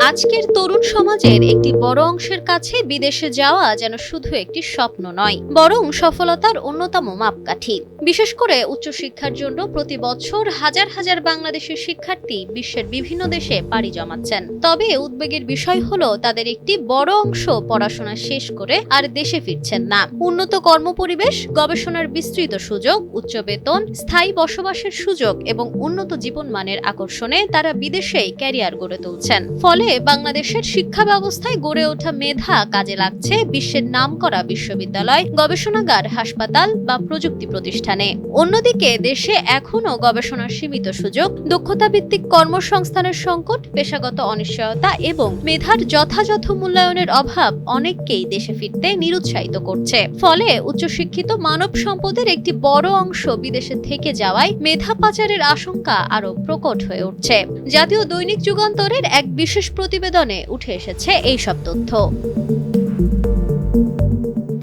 আজকের তরুণ সমাজের একটি বড় অংশের কাছে বিদেশে যাওয়া যেন শুধু একটি স্বপ্ন নয়, বরং সফলতার অন্যতম মাপকাঠি। বিশেষ করে উচ্চশিক্ষার জন্য প্রতি বছর হাজার হাজার বাংলাদেশের শিক্ষার্থী বিশ্বের বিভিন্ন দেশে পাড়ি জমাচ্ছেন। তবে উদ্বেগের বিষয় হলো তাদের একটি বড় অংশ পড়াশোনা শেষ করে আর দেশে ফিরছেন না। উন্নত কর্মপরিবেশ, গবেষণার বিস্তৃত সুযোগ, উচ্চ বেতন, স্থায়ী বসবাসের সুযোগ এবং উন্নত জীবনমানের আকর্ষণে তারা বিদেশেই ক্যারিয়ার গড়ে তুলছেন। ফলে বাংলাদেশের শিক্ষা ব্যবস্থায় গড়ে ওঠা মেধা কাজে লাগছে বিশ্বের নামকরা বিশ্ববিদ্যালয়, গবেষণাগার, হাসপাতাল বা প্রযুক্তি প্রতিষ্ঠানে। অন্যদিকে দেশে এখনো গবেষণার সীমিত সুযোগ, দক্ষতা ভিত্তিক কর্মসংস্থানের সংকট, পেশাগত অনিশ্চয়তা এবং মেধার যথাযথ মূল্যায়নের অভাব অনেককেই দেশে ফিরতে নিরুৎসাহিত করছে। ফলে উচ্চশিক্ষিত মানব সম্পদের একটি বড় অংশ বিদেশে থেকে যাওয়ায় মেধা পাচারের আশঙ্কা আরো প্রকট হয়ে উঠছে। জাতীয় দৈনিক যুগান্তরের এক বিশেষ প্রতিবেদনে উঠে এসেছে এইসব তথ্য।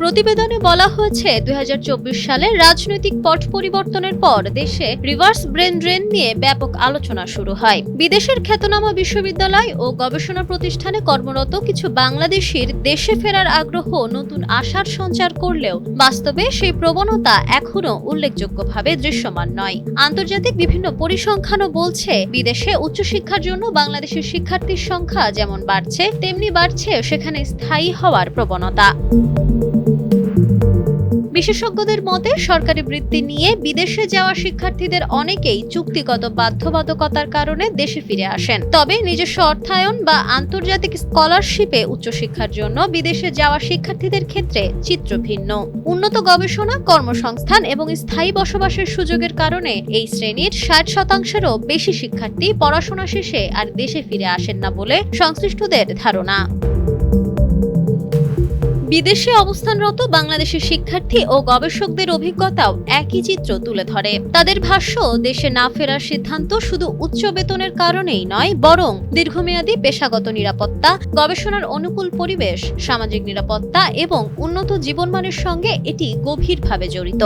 প্রতিবেদনে বলা হয়েছে ২০২৪ সালে রাজনৈতিক পট পরিবর্তনের পর দেশে রিভার্স ব্রেন ড্রেন নিয়ে ব্যাপক আলোচনা শুরু হয়। বিদেশের খ্যাতনামা বিশ্ববিদ্যালয় ও গবেষণা প্রতিষ্ঠানে কর্মরত কিছু বাংলাদেশির দেশে ফেরার আগ্রহ নতুন আশার সঞ্চার করলেও বাস্তবে সেই প্রবণতা এখনো উল্লেখযোগ্যভাবে দৃশ্যমান নয়। আন্তর্জাতিক বিভিন্ন পরিসংখ্যানও বলছে বিদেশে উচ্চশিক্ষার জন্য বাংলাদেশের শিক্ষার্থীর সংখ্যা যেমন বাড়ছে তেমনি বাড়ছে সেখানে স্থায়ী হওয়ার প্রবণতা। বিশেষজ্ঞদের মতে সরকারি বৃত্তি নিয়ে বিদেশে যাওয়া শিক্ষার্থীদের অনেকেই চুক্তিগত বাধ্যবাধকতার কারণে দেশে ফিরে আসেন। তবে নিজস্ব অর্থায়ন বা আন্তর্জাতিক স্কলারশিপে উচ্চশিক্ষার জন্য বিদেশে যাওয়া শিক্ষার্থীদের ক্ষেত্রে চিত্র ভিন্ন। উন্নত গবেষণা, কর্মসংস্থান এবং স্থায়ী বসবাসের সুযোগের কারণে এই শ্রেণীর ৬০%-এরও বেশি শিক্ষার্থী পড়াশোনা শেষে আর দেশে ফিরে আসেন না বলে সংশ্লিষ্টদের ধারণা। বিদেশে অবস্থানরত বাংলাদেশের শিক্ষার্থী ও গবেষকদের অভিজ্ঞতাও একই চিত্র তুলে ধরে। তাদের ভাষ্য, দেশে না ফেরার সিদ্ধান্ত শুধু উচ্চ বেতনের কারণেই নয়, বরং দীর্ঘমেয়াদী পেশাগত নিরাপত্তা, গবেষণার অনুকূল পরিবেশ, সামাজিক নিরাপত্তা এবং উন্নত জীবনমানের সঙ্গে এটি গভীরভাবে জড়িত।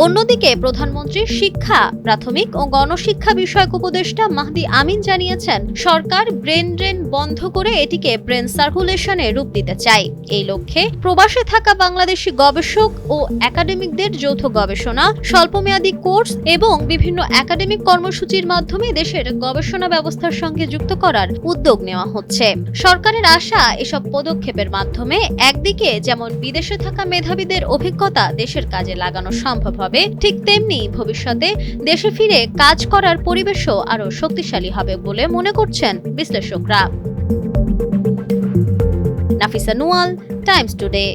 অন্যদিকে প্রধানমন্ত্রীর শিক্ষা, প্রাথমিক ও গণশিক্ষা বিষয়ক উপদেষ্টা মাহদি আমিন জানিয়েছেন, সরকার ব্রেন ড্রেন বন্ধ করে এটিকে ব্রেন সার্কুলেশনে রূপ দিতে চায়। এই লক্ষ্যে প্রবাসে থাকা বাংলাদেশি গবেষক ও একাডেমিকদের যৌথ গবেষণা, স্বল্পমেয়াদী কোর্স এবং বিভিন্ন একাডেমিক কর্মসূচির মাধ্যমে দেশের গবেষণা ব্যবস্থার সঙ্গে যুক্ত করার উদ্যোগ নেওয়া হচ্ছে। সরকারের আশা, এসব পদক্ষেপের মাধ্যমে একদিকে যেমন বিদেশে থাকা মেধাবীদের অভিজ্ঞতা দেশের কাজে লাগানো সম্ভব হবে, ঠিক তেমনি ভবিষ্যতে দেশে ফিরে কাজ করার পরিবেশও আরো শক্তিশালী হবে বলে মনে করছেন বিশ্লেষকরা। Nafisa Nuwal, Times today.